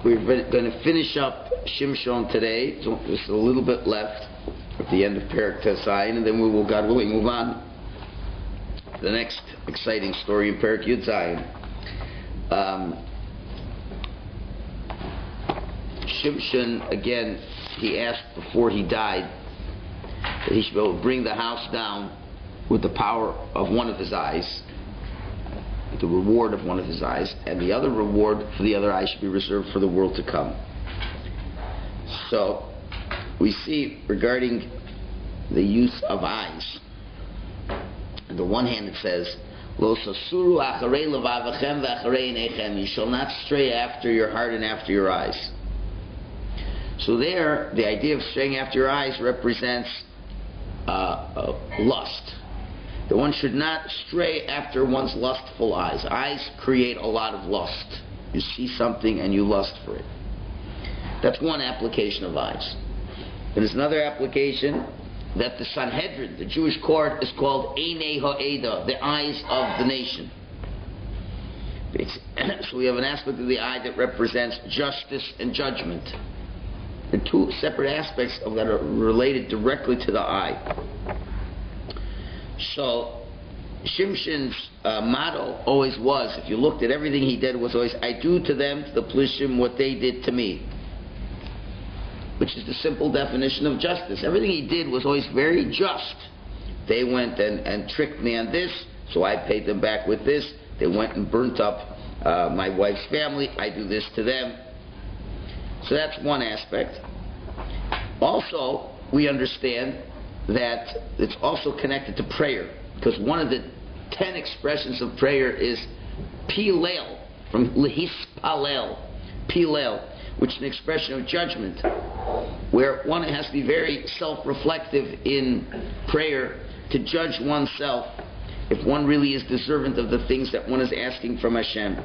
We're going to finish up Shimshon today. There's a little bit left at the end of Perek Tesayin, and then we will, God willing, move on to the next exciting story in Perek Yud Zayin. Shimshon, again, he asked before he died that he should be able to bring the house down with the power of one of his eyes, the reward of one of his eyes, and the other reward for the other eye should be reserved for the world to come. So we see regarding the use of eyes, on the one hand it says, Lo sasuru acharei levavachem v'acharei einechem, you shall not stray after your heart and after your eyes. So there, the idea of straying after your eyes represents lust. That one should not stray after one's lustful eyes. Eyes create a lot of lust. You see something and you lust for it. That's one application of eyes. There's another application that the Sanhedrin, the Jewish court, is called Einei Ha'eda, the eyes of the nation. So we have an aspect of the eye that represents justice and judgment. And two separate aspects of that are related directly to the eye. So Shimshon's motto always was, if you looked at everything he did, was always, I do to them, to the Plishtim, what they did to me. Which is the simple definition of justice. Everything he did was always very just. They went and tricked me on this, so I paid them back with this. They went and burnt up my wife's family, I do this to them. So that's one aspect. Also, we understand that it's also connected to prayer, because one of the 10 expressions of prayer is pilel, from lehispalel, pilel, which is an expression of judgment, where one has to be very self-reflective in prayer to judge oneself if one really is deserving of the things that one is asking from Hashem.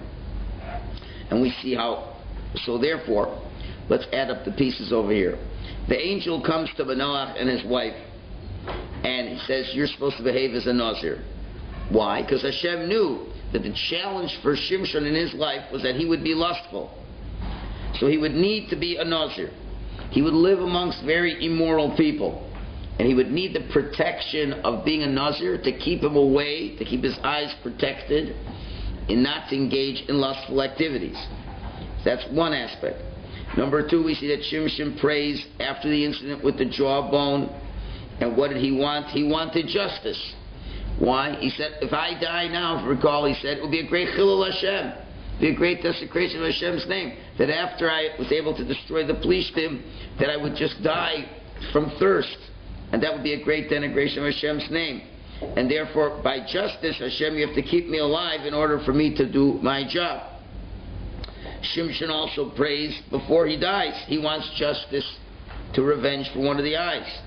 And we see how, so therefore, let's add up the pieces over here. The angel comes to Manoach and his wife, and he says, you're supposed to behave as a Nazir. Why? Because Hashem knew that the challenge for Shimshon in his life was that he would be lustful. So he would need to be a Nazir. He would live amongst very immoral people. And he would need the protection of being a Nazir to keep him away, to keep his eyes protected, and not to engage in lustful activities. That's one aspect. Number two, we see that Shimshon prays after the incident with the jawbone. And what did he want? He wanted justice. Why? He said, if I die now, if you recall, he said, it will be a great chilul Hashem. It will be a great desecration of Hashem's name. That after I was able to destroy the Plishtim, that I would just die from thirst. And that would be a great denigration of Hashem's name. And therefore, by justice, Hashem, you have to keep me alive in order for me to do my job. Shimshon also prays before he dies. He wants justice to revenge for one of the eyes.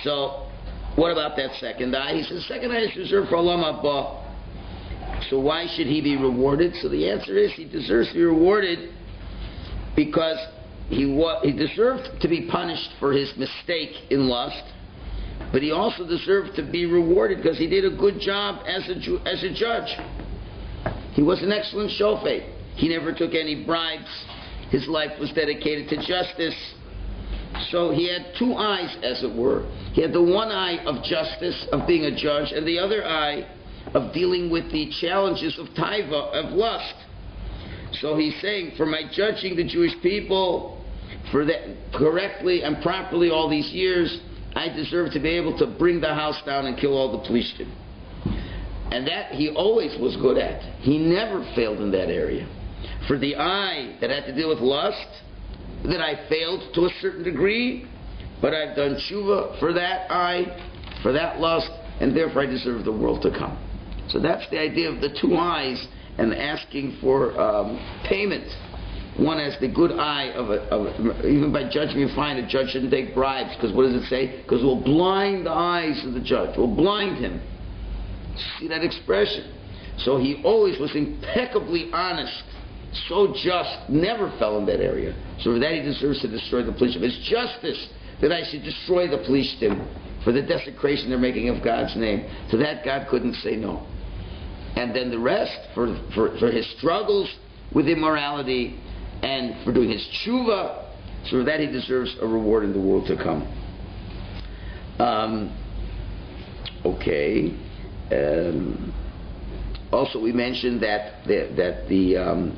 So, what about that second eye? He says, the second eye is reserved for Olam Haba. So why should he be rewarded? So the answer is, he deserves to be rewarded because he deserved to be punished for his mistake in lust, but he also deserved to be rewarded because he did a good job as a judge. He was an excellent shofet. He never took any bribes. His life was dedicated to justice. So he had two eyes, as it were. He had the one eye of justice, of being a judge, and the other eye of dealing with the challenges of taiva, of lust. So he's saying, for my judging the Jewish people, for that correctly and properly all these years, I deserve to be able to bring the house down and kill all the Plishtim. And that he always was good at. He never failed in that area. For the eye that had to deal with lust, that I failed to a certain degree, but I've done tshuva for that eye, for that lust, and therefore I deserve the world to come. So that's the idea of the two eyes and asking for payment. One has the good eye even by judging you find a judge shouldn't take bribes, because what does it say? Because we'll blind the eyes of the judge. We'll blind him. See that expression? So he always was impeccably honest, so just, never fell in that area. So for that he deserves to destroy the Plishtim. It's justice that I should destroy the Plishtim for the desecration they're making of God's name. To that God couldn't say no. And then the rest, for his struggles with immorality, and for doing his tshuva, so for that he deserves a reward in the world to come. Also, we mentioned that the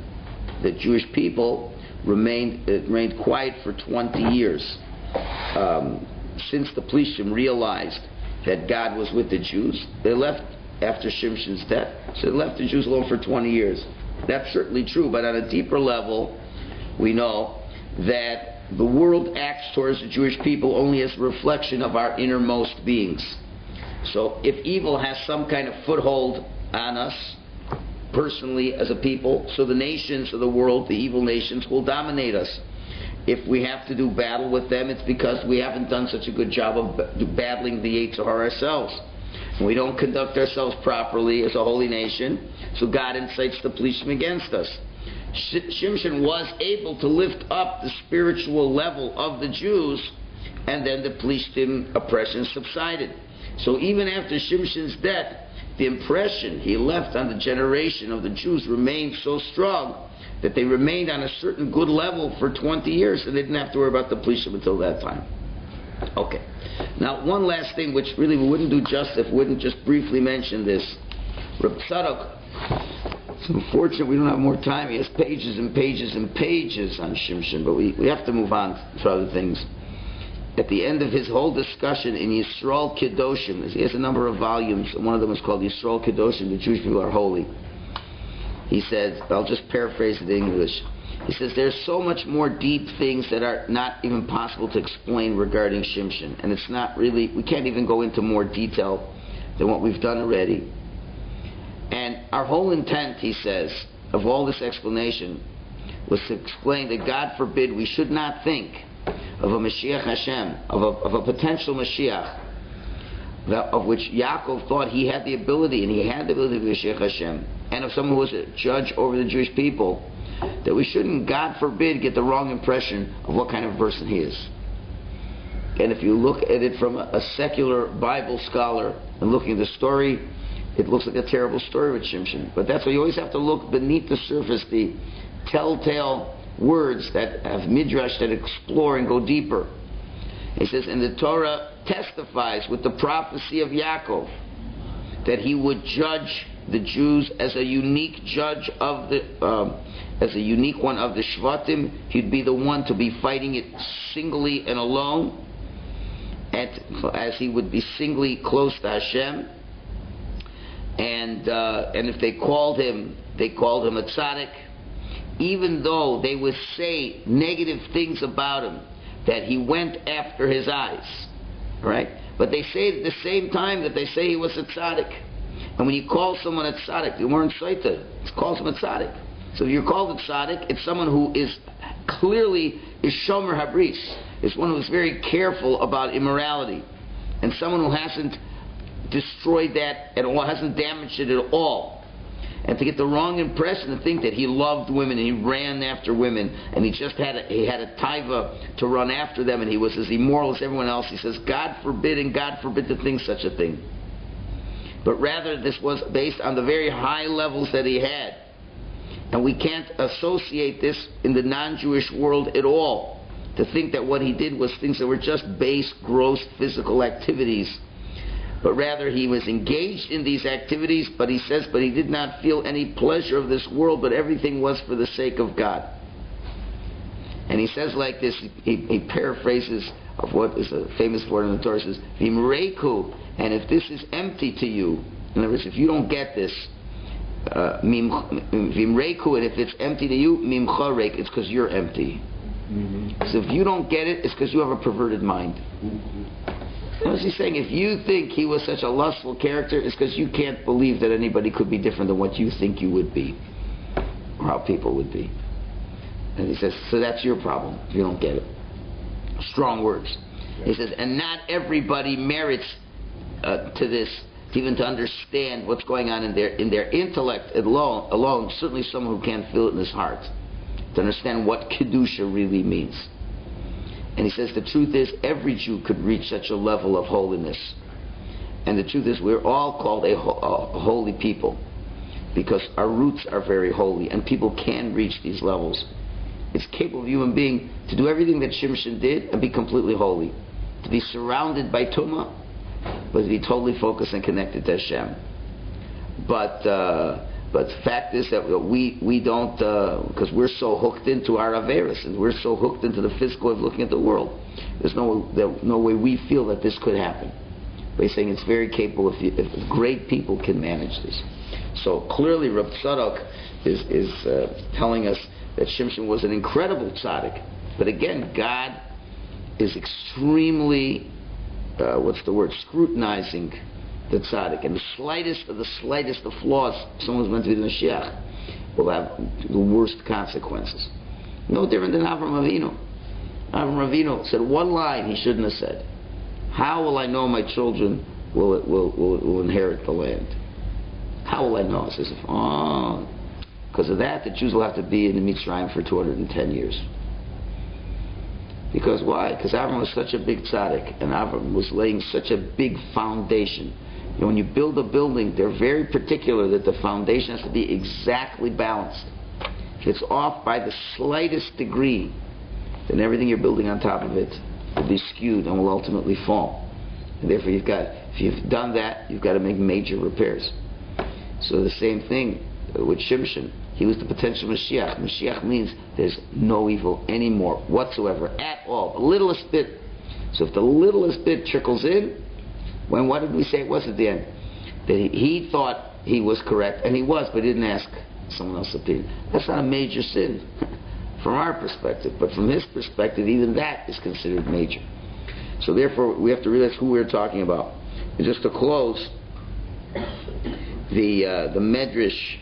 Jewish people remained quiet for 20 years. Since the Plishtim realized that God was with the Jews, they left after Shimshon's death. So they left the Jews alone for 20 years. That's certainly true, but on a deeper level, we know that the world acts towards the Jewish people only as a reflection of our innermost beings. So if evil has some kind of foothold on us, personally as a people, so the nations of the world, the evil nations, will dominate us. If we have to do battle with them, it's because we haven't done such a good job of battling the Yetzer Hara ourselves. And we don't conduct ourselves properly as a holy nation, so God incites the Plishtim against us. Shimshon was able to lift up the spiritual level of the Jews, and then the Plishtim oppression subsided. So even after Shimshon's death, the impression he left on the generation of the Jews remained so strong that they remained on a certain good level for 20 years, and they didn't have to worry about the Plishtim until that time. Okay. Now, one last thing, which really we wouldn't do justice if we wouldn't just briefly mention this. Reb Tzadok, it's unfortunate we don't have more time. He has pages and pages and pages on Shimshon, but we have to move on to other things. At the end of his whole discussion in Yisrael Kedoshim, he has a number of volumes, and one of them is called Yisrael Kedoshim, the Jewish people are holy. He says, I'll just paraphrase it in English. He says, there's so much more deep things that are not even possible to explain regarding Shimshon. And it's not really, we can't even go into more detail than what we've done already. And our whole intent, he says, of all this explanation was to explain that God forbid we should not think of a Mashiach Hashem, of a potential Mashiach, of which Yaakov thought he had the ability, and he had the ability to be Mashiach Hashem, and of someone who was a judge over the Jewish people, that we shouldn't, God forbid, get the wrong impression of what kind of person he is. And if you look at it from a secular Bible scholar and looking at the story, it looks like a terrible story with Shimshon. But that's why you always have to look beneath the surface, the telltale words that have midrash that explore and go deeper. He says, and the Torah testifies with the prophecy of Yaakov that he would judge the Jews as a unique judge of the, as a unique one of the Shvatim. He'd be the one to be fighting it singly and alone, as he would be singly close to Hashem. And if they called him a tzaddik, even though they would say negative things about him, that he went after his eyes, right? But they say at the same time that they say he was a tzaddik. And when you call someone a tzaddik, you weren't Saita, it calls him a tzaddik. So if you're called a tzaddik, it's someone who is clearly is shomer habris. It's one who is very careful about immorality, and someone who hasn't destroyed that at all, hasn't damaged it at all. And to get the wrong impression and think that he loved women and he ran after women and he had a taiva to run after them and he was as immoral as everyone else, he says, God forbid and God forbid to think such a thing. But rather this was based on the very high levels that he had. And we can't associate this in the non-Jewish world at all, to think that what he did was things that were just base, gross physical activities. But rather he was engaged in these activities, but he says, but he did not feel any pleasure of this world, but everything was for the sake of God. And he says like this, he paraphrases of what is a famous word in the Torah, says, Vimreiku, and if this is empty to you, in other words, if you don't get this, Vimreiku, and if it's empty to you, Mimcha reik, it's because you're empty. So if you don't get it, it's because you have a perverted mind. Notice he's saying, if you think he was such a lustful character, it's because you can't believe that anybody could be different than what you think you would be, or how people would be. And he says, so that's your problem, if you don't get it. Strong words. He says, and not everybody merits to this, even to understand what's going on in their intellect alone, certainly someone who can't feel it in his heart, to understand what Kedusha really means. And he says the truth is every Jew could reach such a level of holiness. And the truth is we're all called a holy people, because our roots are very holy and people can reach these levels. It's capable of a human being to do everything that Shimshon did and be completely holy. To be surrounded by Tumah, but to be totally focused and connected to Hashem. But the fact is that we don't, because we're so hooked into our Averis, and we're so hooked into the physical of looking at the world. There's no way we feel that this could happen. But he's saying it's very capable if great people can manage this. So clearly Rav Tzadok is telling us that Shimshon was an incredible tzaddik. But again, God is extremely, scrutinizing the tzaddik. And the slightest of flaws, someone's meant to be the Mashiach, will have the worst consequences. No different than Avram Avinu. Avram Avinu said one line he shouldn't have said. How will I know my children will inherit the land? How will I know? He says, because of that, the Jews will have to be in the Mitzrayim for 210 years. Because why? Because Avram was such a big tzaddik, and Avram was laying such a big foundation. You know, when you build a building, they're very particular that the foundation has to be exactly balanced. If it's off by the slightest degree, then everything you're building on top of it will be skewed and will ultimately fall. And therefore, if you've done that, you've got to make major repairs. So the same thing with Shimshon. He was the potential Mashiach. Mashiach means there's no evil anymore whatsoever at all. The littlest bit. So if the littlest bit trickles in, what did we say it was at the end? That he thought he was correct, and he was, but he didn't ask someone else's opinion. That's not a major sin from our perspective, but from his perspective, even that is considered major. So therefore, we have to realize who we're talking about. And just to close, the Medrash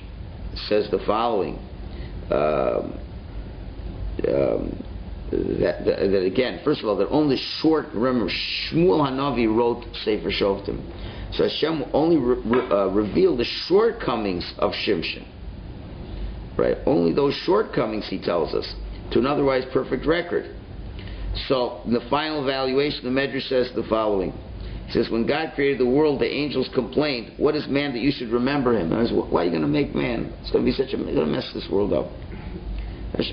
says the following, that again, first of all, that only remember, Shmuel Hanavi wrote Sefer Shoftim. So Hashem only revealed the shortcomings of Shimshon. Right? Only those shortcomings, he tells us, to an otherwise perfect record. So, in the final evaluation, the Medrash says the following. He says, when God created the world, the angels complained, what is man that you should remember him? And I said, why are you going to make man? It's going to be going to mess this world up.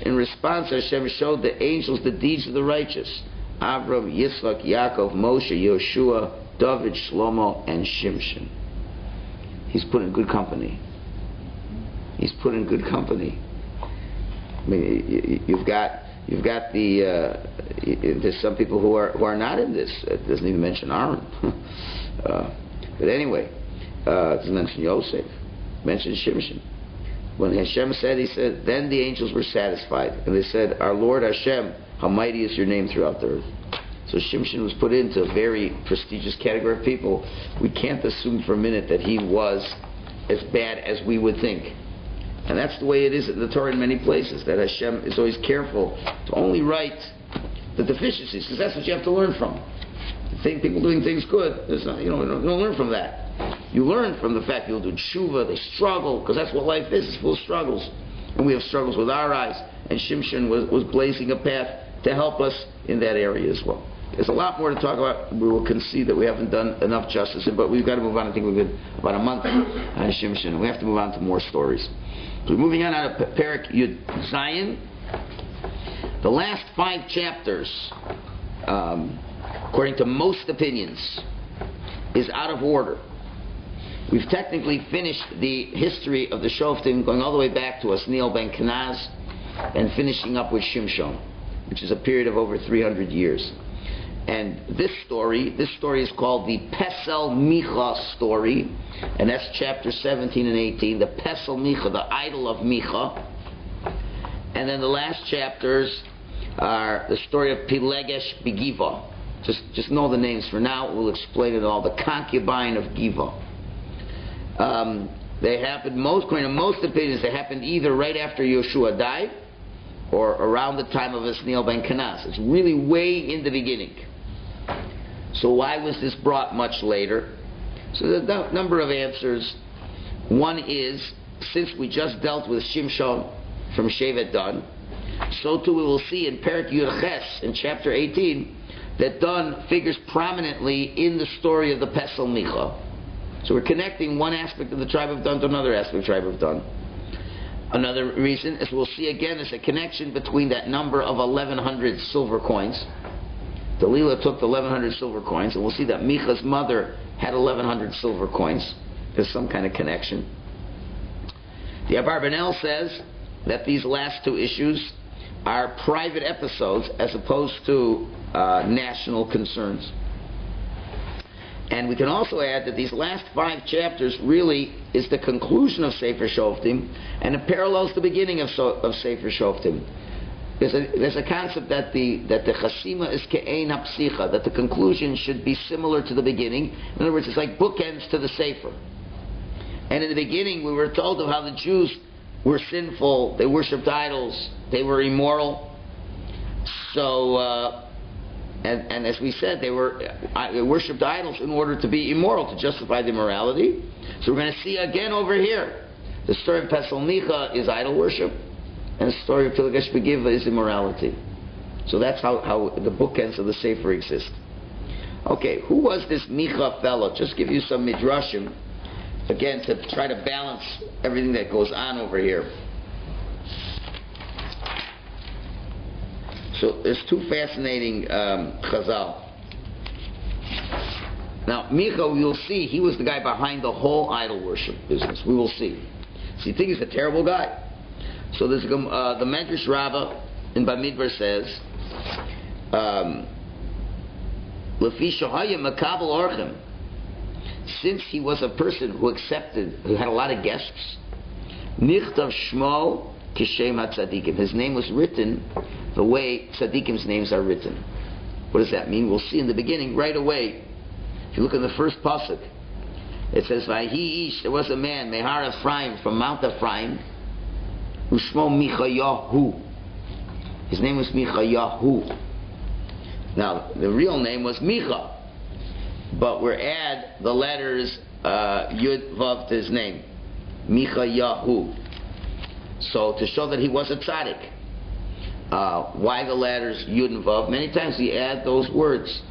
In response, Hashem showed the angels the deeds of the righteous. Avram, Yitzchak, Yaakov, Moshe, Yoshua, David, Shlomo, and Shimshon. He's put in good company. He's put in good company. I mean, you've got there's some people who are not in this. It doesn't even mention Aaron. But anyway, it doesn't mention Yosef. It mentions Shimshon. When Hashem said, he said, then the angels were satisfied, and they said, our Lord Hashem, how mighty is your name throughout the earth. So Shimshon was put into a very prestigious category of people. We can't assume for a minute that he was as bad as we would think. And that's the way it is in the Torah in many places, that Hashem is always careful to only write the deficiencies, because that's what you have to learn from. People doing things good, you don't learn from that. You learn from the fact people do tshuva, they struggle, because that's what life is, it's full of struggles. And we have struggles with our eyes, and Shimshon was blazing a path to help us in that area as well. There's a lot more to talk about. We will concede that we haven't done enough justice, but we've got to move on. I think we've been about a month on Shimshon. We have to move on to more stories. So we're moving on out of Perek Yud Zayin. The last 5 chapters, according to most opinions, is out of order. We've technically finished the history of the Shoftim, going all the way back to Asniel ben Kenaz, and finishing up with Shimshon, which is a period of over 300 years. And this story is called the Pesel Micha story, and that's chapter 17 and 18, the Pesel Micha, the idol of Micha. And then the last chapters are the story of Pilegesh Begiva. Just know the names for now. We'll explain it all. The concubine of Giva. They happened, according to most opinions, they happened either right after Yeshua died or around the time of Asniel ben Kenaz. It's really way in the beginning. So why was this brought much later? So there's a number of answers. One is, since we just dealt with Shimshon from Shevet Dan, so too we will see in Perek Yud Ches, in chapter 18, that Dan figures prominently in the story of the Pesel Micha. So we're connecting one aspect of the tribe of Dan to another aspect of the tribe of Dan. Another reason, as we'll see again, is a connection between that number of 1,100 silver coins. Delilah took the 1,100 silver coins, and we'll see that Micha's mother had 1,100 silver coins. There's some kind of connection. The Abarbanel says that these last two issues are private episodes as opposed to national concerns. And we can also add that these last 5 chapters really is the conclusion of Sefer Shoftim, and it parallels the beginning of Sefer Shoftim. There's a concept that the chasima is ke'ein hapsicha, that the conclusion should be similar to the beginning. In other words, it's like bookends to the Sefer. And in the beginning, we were told of how the Jews were sinful, they worshipped idols, they were immoral. So, and as we said, they worshipped idols in order to be immoral, to justify the immorality. So we're going to see again over here, the story of Pesel Micha is idol worship, and the story of Pilagesh Begiva is immorality. So that's how the bookends of the Sefer exist. Okay, who was this Micha fellow? Just give you some midrashim, again, to try to balance everything that goes on over here. So there's 2 fascinating chazal. Now, Micha, you'll see, he was the guy behind the whole idol worship business. We will see. So you think he's a terrible guy. So there's the Medrash Rabbah in Bamidbar says, Lefi shahaya makabel orchim, since he was a person who had a lot of guests, nichtav shmo kishem hatzadikim, his name was written the way tzaddikim's names are written. What does that mean? We'll see in the beginning right away. If you look in the first pasuk, it says, Vayhi ish, there was a man, Mehar Ephraim, from Mount Ephraim, Ushmo Michayahu. His name was Michayahu. Now, the real name was Micha, but we're add the letters Yud Vav to his name, Michayahu. So to show that he was a tzaddik. Why the letters Yud and Vav? Many times we add those words,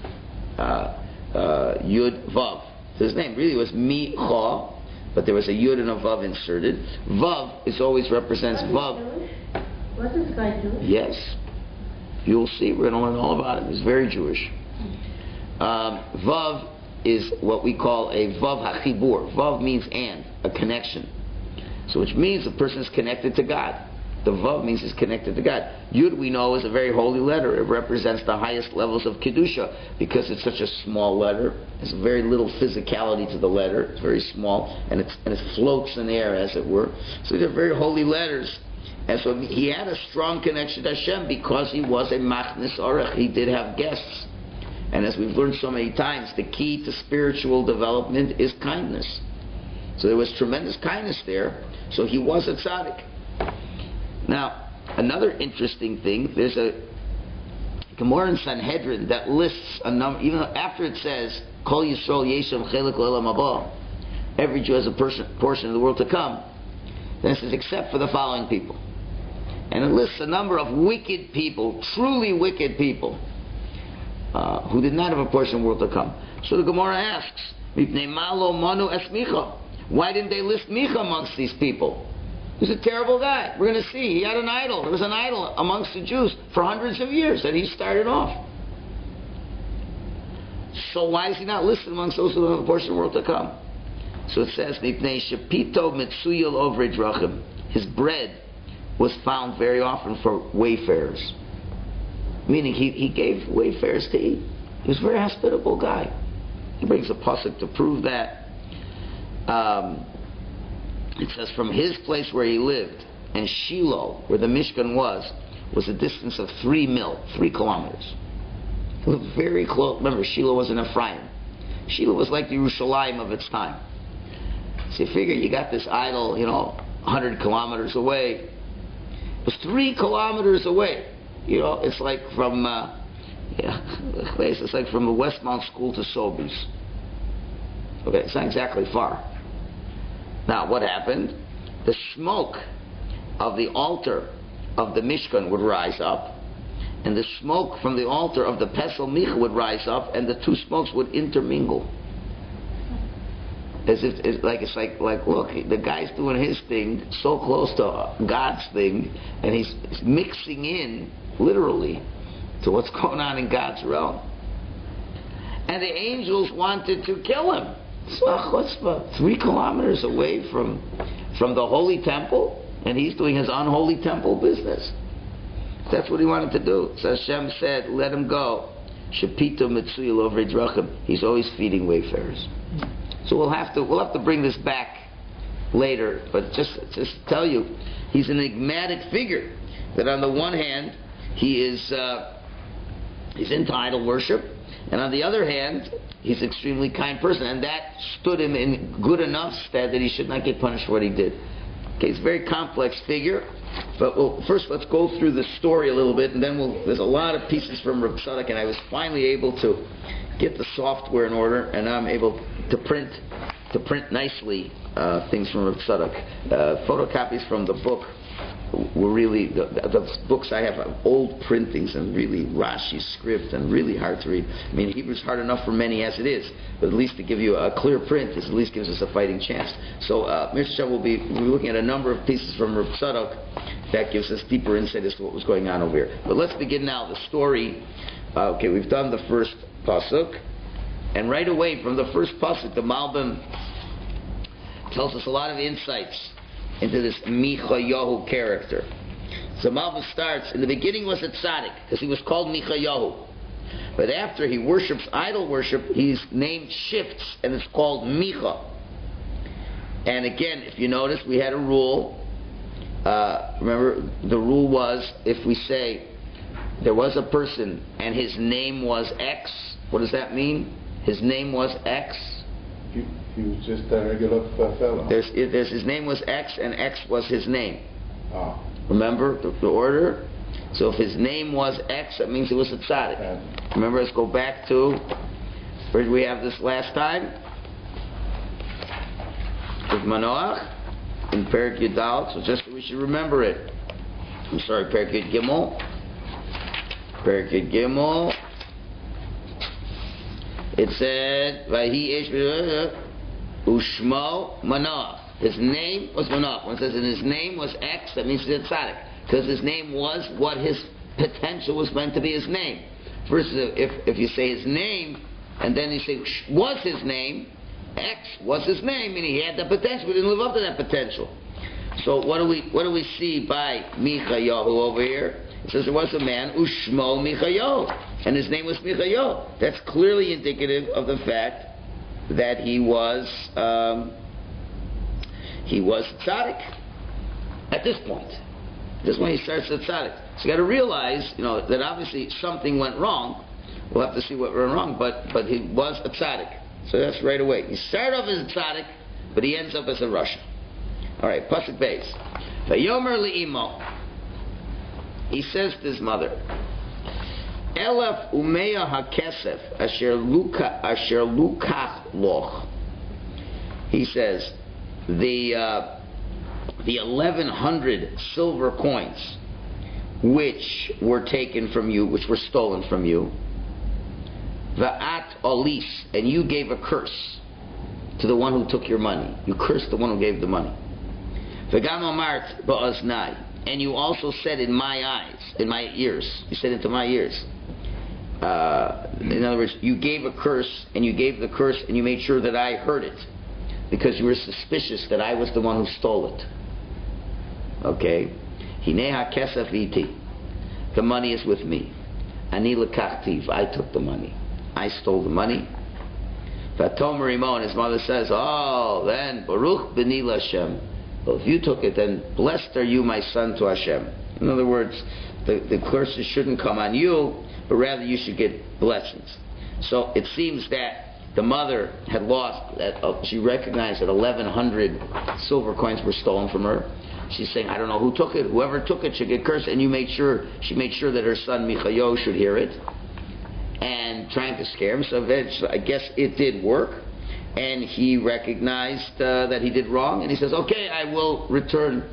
Yud Vav to his name. Really it was Micha, but there was a Yud and a Vav inserted. Vav is always represents Vav. Was this guy Jewish? Yes. You'll see. We're going to learn all about it. He's very Jewish. Vav is what we call a Vav HaChibur. Vav means and, a connection. So which means the person is connected to God. The Vav means he's connected to God. Yud, we know, is a very holy letter. It represents the highest levels of Kedusha because it's such a small letter. There's very little physicality to the letter. It's very small, and it floats in the air, as it were. So they're very holy letters. And so he had a strong connection to Hashem because he was a Machnis Orech. He did have guests. And as we've learned so many times, the key to spiritual development is kindness. So there was tremendous kindness there. So he was a tzaddik. Now, another interesting thing, there's a Gemara in Sanhedrin that lists a number, even after it says, Kol Yisrael Yeshem Chelik L'Olam Haba, every Jew has a portion of the world to come. Then it says, except for the following people. And it lists a number of wicked people, truly wicked people, who did not have a portion of the world to come. So the Gemara asks, Mipnei ma lo manu es Micha? Why didn't they list Micha amongst these people? He's a terrible guy. We're going to see. He had an idol. There was an idol amongst the Jews for hundreds of years that he started off. So why is he not listed amongst those who have a portion of the world to come? So it says, Mipnei shepito mitzuyel ovre drachim. His bread was found very often for wayfarers. Meaning he gave wayfarers to eat. He was a very hospitable guy. He brings a pasuk to prove that. It says from his place where he lived and Shiloh, where the Mishkan was a distance of 3 kilometers. He lived very close. Remember, Shiloh was in Ephraim. Shiloh was like the Yerushalayim of its time. So you figure you got this idol, 100 kilometers away. It was 3 kilometers away. It's like from it's like from the Westmount School to Sobeys. Okay, it's not exactly far. Now, what happened? The smoke of the altar of the Mishkan would rise up, and the smoke from the altar of the Pesel Micha would rise up, and the two smokes would intermingle. As if it's like look, the guy's doing his thing so close to God's thing, and he's mixing in literally to what's going on in God's realm. And the angels wanted to kill him. 3 kilometers away from the holy temple, and he's doing his unholy temple business. That's what he wanted to do. So Hashem said, let him go. Shepito Mitzuyel over Drachim. He's always feeding wayfarers. So we'll have to bring this back later, but just tell you, he's an enigmatic figure. That on the one hand, he's into idol worship, and on the other hand, he's an extremely kind person, and that stood him in good enough stead that he should not get punished for what he did. Okay, it's a very complex figure, but first let's go through the story a little bit, and then there's a lot of pieces from Reb Tzadok, and I was finally able to get the software in order, and I'm able to print nicely things from Reb Tzadok. Photocopies from the book were really, the books I have are old printings and really Rashi script and really hard to read. I mean, Hebrew's hard enough for many as it is, but at least to give you a clear print, this at least gives us a fighting chance. So, Mr. Shah will be looking at a number of pieces from Reb Tzadok that gives us deeper insight as to what was going on over here. But let's begin now the story. Okay, we've done the first pasuk, and right away from the first pasuk, the Malbim tells us a lot of insights into this Michayahu character. So Malbim starts, in the beginning was a tzaddik, because he was called Michayahu. But after he worships idol worship, his name shifts, and it's called Micha. And again, if you notice, we had a rule. Remember, the rule was, if we say there was a person and his name was X, what does that mean? His name was X. He was just a regular fellow. There's his name was X, and X was his name. Oh. Remember the order? So if his name was X, that means he was a tzaddik. Yeah. Remember, let's go back to, where did we have this last time? With Manoach in Perek Yudal. So just we should remember it. I'm sorry, Perek Yud Gimel. Perek Yud Gimel. It said, Vayhi Eish Ushmo Manoach. His name was Manoach. When it says, and his name was X, that means he's a tzaddik. Because his name was what his potential was meant to be his name. First, if you say his name, and then you say was his name, X was his name, meaning he had the potential, but didn't live up to that potential. So what do we see by Michayahu over here? It says there was a man, Ushmo Michayahu, and his name was Michayahu. That's clearly indicative of the fact that he was tzaddik at this point. This is when he starts the tzaddik. So you got to realize, that obviously something went wrong. We'll have to see what went wrong, but he was a tzaddik. So that's right away. He started off as a tzaddik, but he ends up as a Rasha. All right, pasuk beis. Vayomer li'imo. He says to his mother, Elef umeya hakesef asher lukach loch. He says, the 1,100 silver coins which were taken from you, which were stolen from you, va'at olis, and you gave a curse to the one who took your money. You cursed the one who gave the money. V'gam amart ba'aznai, and you also said in my eyes, in my ears. You said into my ears. In other words, you gave a curse, and you gave the curse, and you made sure that I heard it, because you were suspicious that I was the one who stole it. Okay? Hineha kesef iti. The money is with me. Ani lekachtiv. I took the money. I stole the money. Vatomer imo, and his mother says, oh, then, Baruch b'ni Hashem. Well, if you took it, then blessed are you, my son, to Hashem. In other words, the curses shouldn't come on you, but rather you should get blessings. So it seems that the mother had lost, she recognized that 1,100 silver coins were stolen from her. She's saying, I don't know who took it. Whoever took it should get cursed. And she made sure that her son Michayahu should hear it, and trying to scare him. So eventually, I guess it did work, and he recognized that he did wrong, and he says, okay, I will return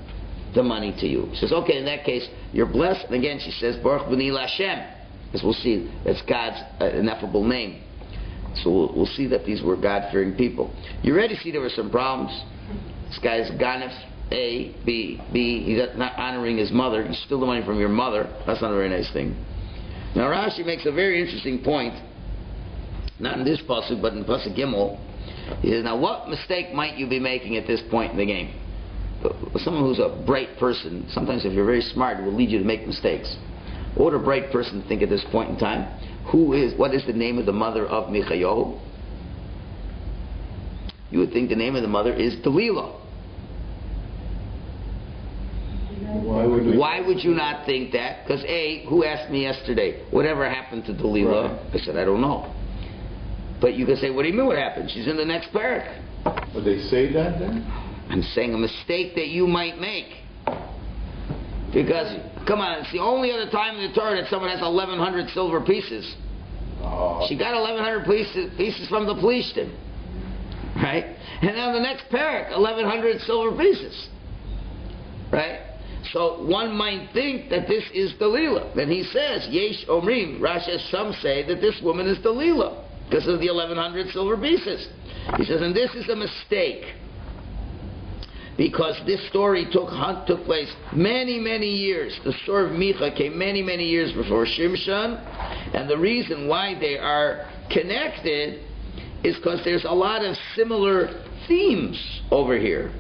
the money to you. She says, okay, in that case, you're blessed. And again, she says, Baruch b'ni Hashem, as we'll see, that's God's ineffable name. So we'll see that these were God-fearing people. You already see there were some problems. This guy's ganef, A, B, he's not honoring his mother. You steal the money from your mother. That's not a very nice thing. Now Rashi makes a very interesting point, not in this pasuk, but in pasuk Gimel. He says, now what mistake might you be making at this point in the game? Someone who's a bright person, sometimes if you're very smart, it will lead you to make mistakes. What would a bright person think at this point in time? What is the name of the mother of Michayahu? You would think the name of the mother is Delilah. Why would you not think that? Because who asked me yesterday, whatever happened to Delilah? Right. I said, I don't know. But you can say, what do you mean what happened? She's in the next parak. Would they say that then? I'm saying a mistake that you might make. Because, come on, it's the only other time in the Torah that someone has 1,100 silver pieces. Oh. She got 1,100 pieces from the Plishtim. Right? And now the next parak, 1,100 silver pieces. Right? So one might think that this is Delilah. Then he says, Yesh Omrim, Rashi, some say that this woman is Delilah because of the 1,100 silver pieces. He says, and this is a mistake. Because this story took place many, many years. The story of Micha came many, many years before Shimshon. And the reason why they are connected is because there's a lot of similar themes over here.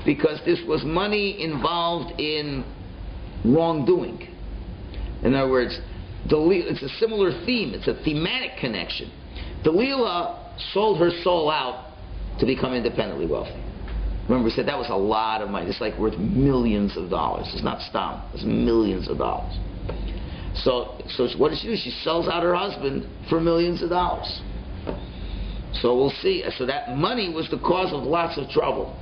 Because this was money involved in wrongdoing. In other words, it's a similar theme. It's a thematic connection. Delilah sold her soul out to become independently wealthy. Remember, we said that was a lot of money. It's like worth millions of dollars. It's not stam. It's millions of dollars. So what does she do? She sells out her husband for millions of dollars. So we'll see. So that money was the cause of lots of trouble.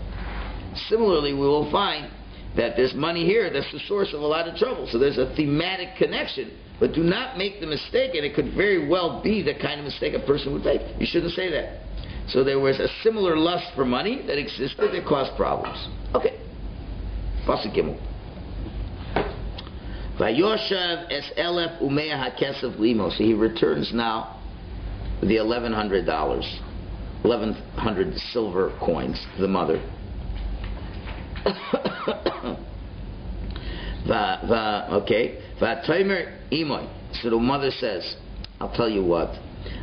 Similarly, we will find that there's money here that's the source of a lot of trouble. So there's a thematic connection. But do not make the mistake, and it could very well be the kind of mistake a person would make. You shouldn't say that. So there was a similar lust for money that existed that caused problems. Okay. Pasuk Gimel. Vayoshav es elef umea hakesef limo. So he returns now the $1,100, 1,100 silver coins to the mother. Okay. Va'tomer imoy. So the mother says, I'll tell you what.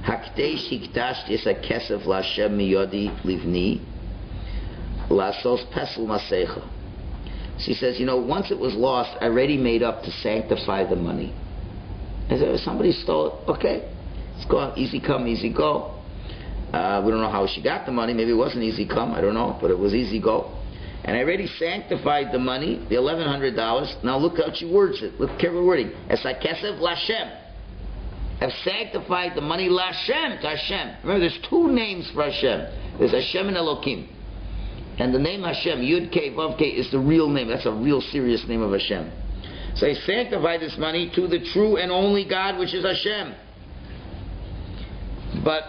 Hakdesh hikdash is a kesef lashem miyodi livni lasos pesel masecha. She says, once it was lost, I already made up to sanctify the money. I said, somebody stole it. Okay, it's gone. Easy come, easy go. We don't know how she got the money. Maybe it wasn't easy come. I don't know, but it was easy go. And I already sanctified the money, the $1,100. Now look how she words it. Look careful wording. Es a kesef lashem. Have sanctified the money Lashem to Hashem. Remember, there's two names for Hashem. There's Hashem and Elokim. And the name Hashem, Yud Kei Vav Kei, is the real name. That's a real serious name of Hashem. So he sanctified this money to the true and only God, which is Hashem. But,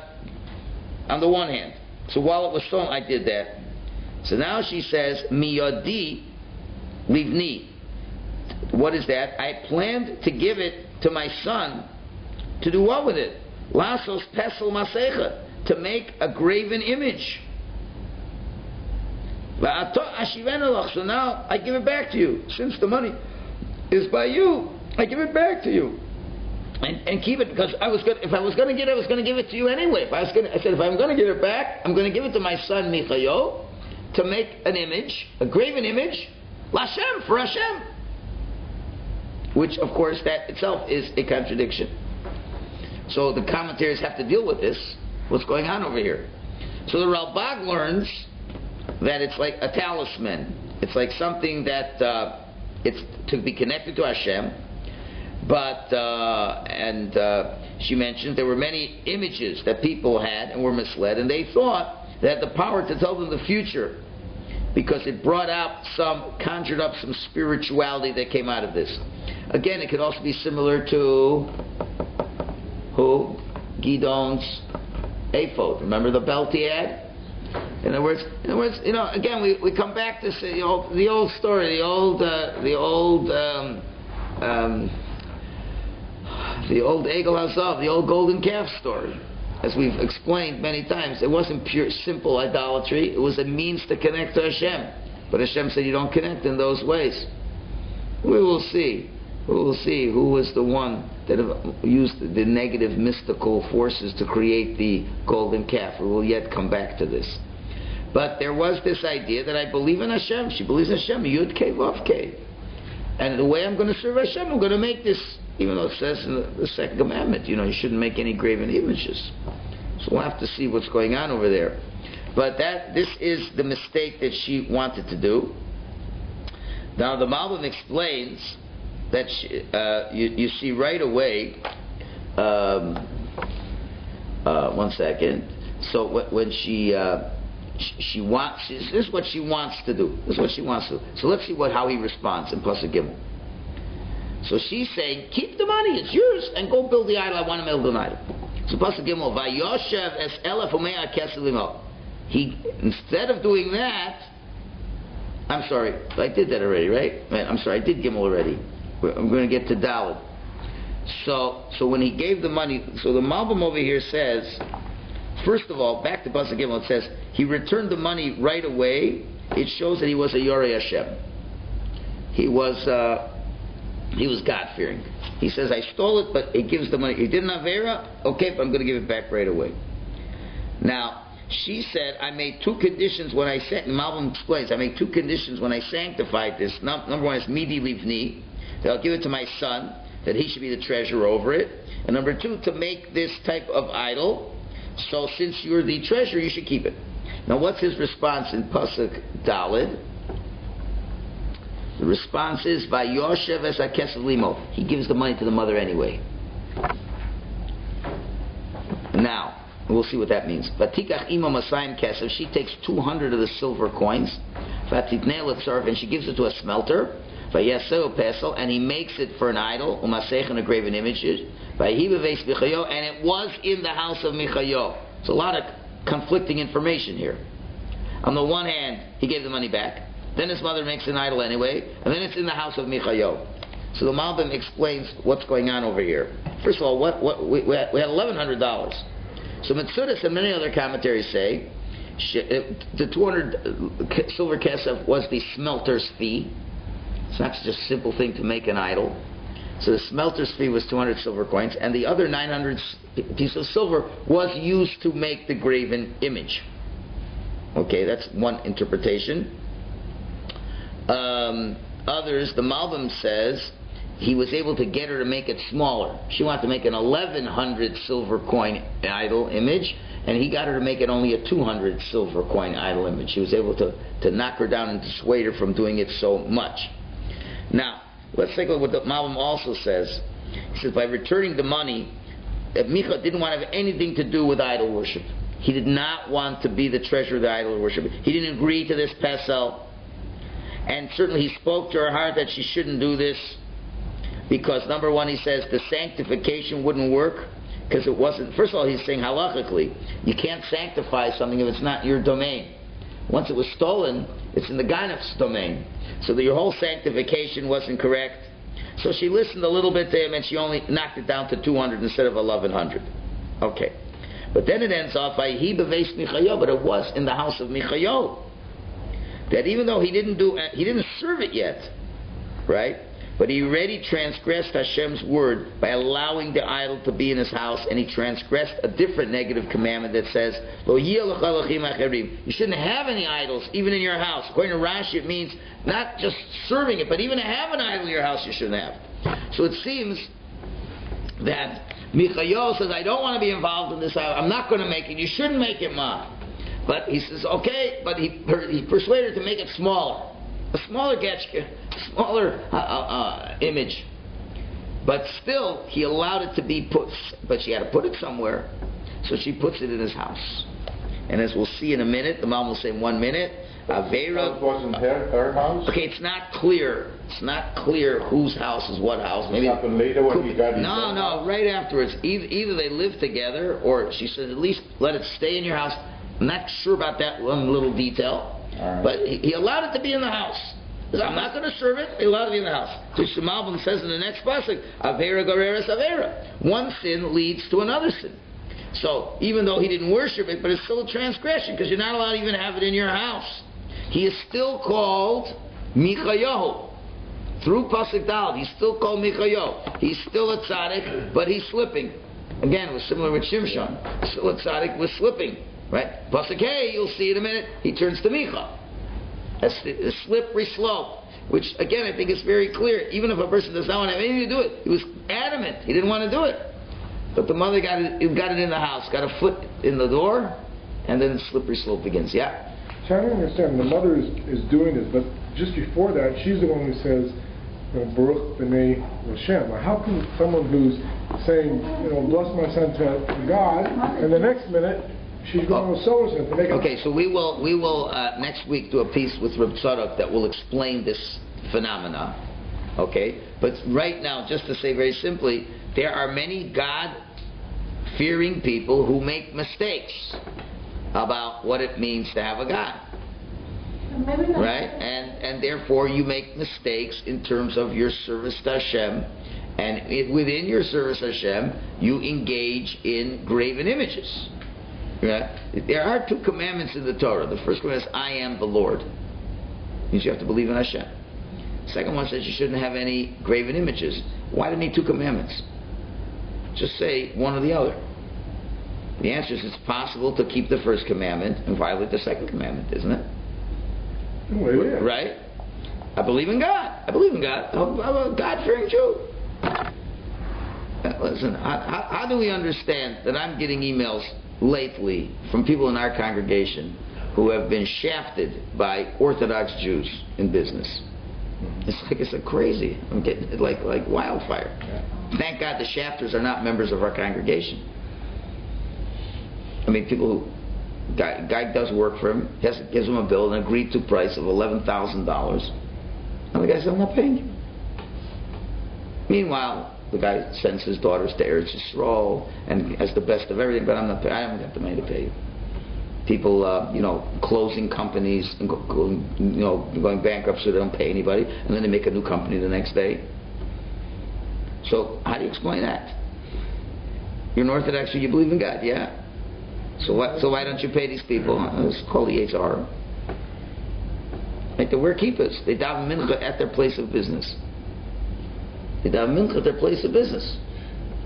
on the one hand, so while it was stolen, I did that. So now she says, Miyodi Livni. What is that? I planned to give it to my son. To do what with it? Lasos pesel masecha, to make a graven image. So now I give it back to you. Since the money is by you, I give it back to you. And keep it, because if I was going to give it, I was going to give it to you anyway. I said, if I'm going to give it back, I'm going to give it to my son Michayo to make an image, a graven image, Lashem, for Hashem. Which, of course, that itself is a contradiction. So the commentaries have to deal with this. What's going on over here? So the Ralbag learns that it's like a talisman. It's like something that it's to be connected to Hashem. But she mentions there were many images that people had and were misled, and they thought they had the power to tell them the future because it conjured up some spirituality that came out of this. Again, it could also be similar to who? Gidon's ephod. Remember the belt he had? In other words, again, we come back to say, the old story, the old Egel Hazav, the old golden calf story. as we've explained many times, it wasn't pure, simple idolatry. It was a means to connect to Hashem. But Hashem said you don't connect in those ways. We will see. We will see who was the one that used the negative mystical forces to create the golden calf. We will yet come back to this. But there was this idea that I believe in Hashem. She believes in Hashem. Yud Kei Vav Kei. And the way I'm going to serve Hashem, I'm going to make this, even though it says in the second commandment, you shouldn't make any graven images. So we'll have to see what's going on over there. But this is the mistake that she wanted to do. Now the Malbim explains that you see right away. One second. So when she wants, this is what she wants to do. This is what she wants to do. So let's see how he responds in Pasuk Gimel. So she's saying, keep the money, it's yours, and go build the idol. I want to build an idol. So Pasuk Gimel, Vayoshev es elef umea kesef limo. He, instead of doing that, I'm sorry, I did that already, right? I'm sorry, I did Gimel already. I'm going to get to Dalet. So when he gave the money, so the Malbim over here says, first of all, back to Pasuk Gimel, it says, he returned the money right away. It shows that he was a Yorei Hashem. He was God-fearing. He says, I stole it, but he gives the money. He didn't have Avera, okay, but I'm going to give it back right away. Now, she said, I made two conditions when I sent, and Malbim explains, I made two conditions when I sanctified this. Number one is Midi Livni, that I'll give it to my son, that he should be the treasurer over it. And number two, to make this type of idol, so since you're the treasurer, you should keep it. Now what's his response in Pasuk Daled? The response is, Vayoshev es hakesef limo. He gives the money to the mother anyway. Now, we'll see what that means. Vatikach imo masayim kesef. She takes 200 of the silver coins. Vatitnei letzarf, and she gives it to a smelter. Vayaseu pesel, and he makes it for an idol. Umasech, and a graven image. Vayhi beveis Michayo, and it was in the house of Michayo. It's a lot of conflicting information here. On the one hand, he gave the money back. Then his mother makes an idol anyway, and then it's in the house of Michayo. So the Malbim explains what's going on over here. First of all, we had $1,100. So Metzudas and many other commentaries say the 200 silver kesef was the smelter's fee. It's not just a simple thing to make an idol. So the smelter's fee was 200 silver coins, and the other 900 pieces of silver was used to make the graven image. Okay, that's one interpretation. Others, the Malbim says, he was able to get her to make it smaller. She wanted to make an 1,100 silver coin idol image, and he got her to make it only a 200 silver coin idol image. He was able to knock her down and dissuade her from doing it so much. Now, let's take a look at what the Malbim also says. He says, by returning the money, Micha didn't want to have anything to do with idol worship. He did not want to be the treasurer of the idol worship. He didn't agree to this pesel. And certainly he spoke to her heart that she shouldn't do this, because number one, he says the sanctification wouldn't work, because it wasn't. First of all, he's saying halachically, you can't sanctify something if it's not your domain. Once it was stolen, it's in the ganef's domain. So that your whole sanctification wasn't correct. So she listened a little bit to him, and she only knocked it down to 200 instead of 1,100. Okay. But then it ends off, Vayhi beveis Michayo, but it was in the house of Michayo. That even though he didn't serve it yet, right? But he already transgressed Hashem's word by allowing the idol to be in his house, and he transgressed a different negative commandment that says, Lo yeh lecha elohim acherim. You shouldn't have any idols, even in your house. According to Rashi, it means not just serving it, but even to have an idol in your house you shouldn't have. So it seems that Michayo says, I don't want to be involved in this idol. I'm not going to make it. You shouldn't make it, Ma. But he says, okay, but he persuaded her to make it smaller. A smaller getchka, smaller image. But still, he allowed it to be put, but she had to put it somewhere. So she puts it in his house. And as we'll see in a minute, the mom will say in 1 minute, Avera. It wasn't her house? Okay, it's not clear. It's not clear whose house is what house. Maybe it happened later when he got his No, right afterwards. Either they lived together, or she said, at least let it stay in your house. I'm not sure about that one little detail. Right. But he allowed it to be in the house. He said, I'm not going to serve it. He allowed it to be in the house. So the Malbim says in the next pasuk, Avera goreres Avera. One sin leads to another sin. So even though he didn't worship it, but it's still a transgression because you're not allowed to even have it in your house. He is still called Michayahu. Through Pasuk Dalet, he's still called Michayahu. He's still a tzaddik, but he's slipping. Again, it was similar with Shimshon. Still a tzaddik was slipping. Right? Pasuk Hey, you'll see in a minute, he turns to Micha. That's the slippery slope. Which, again, I think is very clear. Even if a person does not want to have anything to do it, he was adamant. He didn't want to do it. But the mother got it in the house, got a foot in the door, and then the slippery slope begins. Yeah? Trying to understand, the mother is doing this, but just before that, she's the one who says, Baruch b'nei Hashem. How can someone who's saying, bless my son to God, and the next minute, she's going with so-and-so to make it... Okay, so we will next week do a piece with Reb Tzadok that will explain this phenomena. Okay? But right now, just to say very simply, there are many God-fearing people who make mistakes about what it means to have a God. Right? And therefore you make mistakes in terms of your service to Hashem, and within your service to Hashem, you engage in graven images. Right? There are 2 commandments in the Torah. The first commandment is, I am the Lord. It means you have to believe in Hashem. The second one says you shouldn't have any graven images. Why do you need 2 commandments? Just say one or the other. The answer is it's possible to keep the first commandment and violate the second commandment, isn't it? Well, yeah. Right? I believe in God. I believe in God. I'm a God-fearing Jew. Listen, how do we understand that I'm getting emails lately from people in our congregation who have been shafted by Orthodox Jews in business? It's like crazy. I'm getting it like wildfire. Thank God the shafters are not members of our congregation. I mean, people who guy does work for him, gives him a bill, an agreed to price of $11,000, and the guy says, I'm not paying you. Meanwhile, the guy sends his daughters to Eretz Yisrael and has the best of everything, but I don't have the money to pay you. People, closing companies and going bankrupt so they don't pay anybody, and then they make a new company the next day. So how do you explain that? You're an Orthodox, you believe in God, yeah? So why don't you pay these people? It's called the HR. Like they wear kippahs. They daven mincha at their place of business. They daven mincha at their place of business.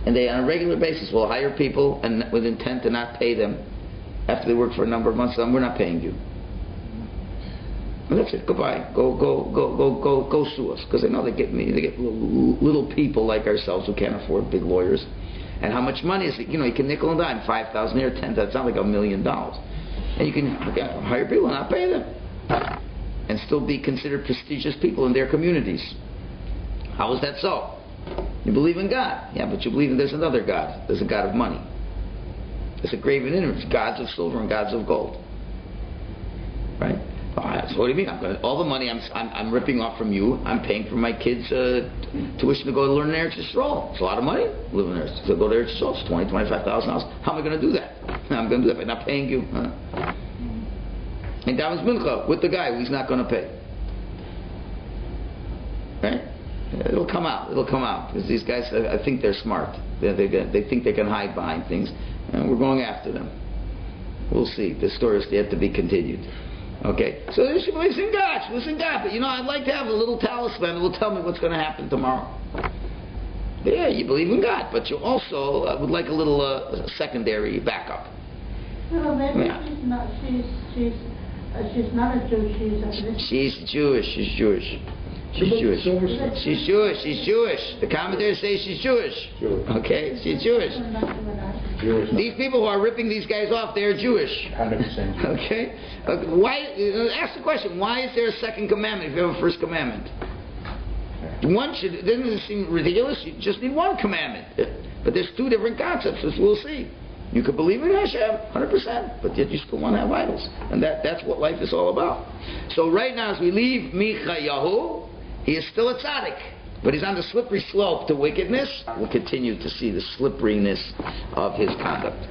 And they, on a regular basis, will hire people and with intent to not pay them after they work for a number of months. We're not paying you. And that's it. Goodbye. Go sue us. Because they know they get little people like ourselves who can't afford big lawyers. And how much money is it? You can nickel and dime, 5,000 here, 10,000. That's not like $1 million. And you can hire people and not pay them, and still be considered prestigious people in their communities. How is that so? You believe in God, yeah, but you believe there's another God. There's a God of money. There's a graven image, gods of silver and gods of gold. Right? So what do you mean? All the money I'm ripping off from you, I'm paying for my kids' tuition to go to learn in Eretz Yisrael. It's a lot of money. Live in Eretz, to go to Eretz Yisrael. It's $20,000-$25,000. How am I going to do that? I'm going to do that by not paying you. And davens mincha with the guy who he's not going to pay. Right? It'll come out. Because these guys, I think they're smart. They think they can hide behind things, and we're going after them. We'll see. The story is yet to be continued. Okay, so she believes in God. But I'd like to have a little talisman that will tell me what's going to happen tomorrow. Yeah, you believe in God, but you also would like a little secondary backup. No, maybe Yeah. she's not a Jew. She's Jewish. She's Jewish. The commentators say she's Jewish. Okay, she's Jewish. These people who are ripping these guys off, they're Jewish. 100%. Okay? Why? Ask the question, why is there a second commandment if you have a first commandment? Doesn't it seem ridiculous? You just need one commandment. But there's 2 different concepts, as we'll see. You could believe in Hashem, 100%, but yet you still want to have idols. And that's what life is all about. So right now, as we leave Michayahu, he is still a tzaddik, but he's on the slippery slope to wickedness. We'll continue to see the slipperiness of his conduct.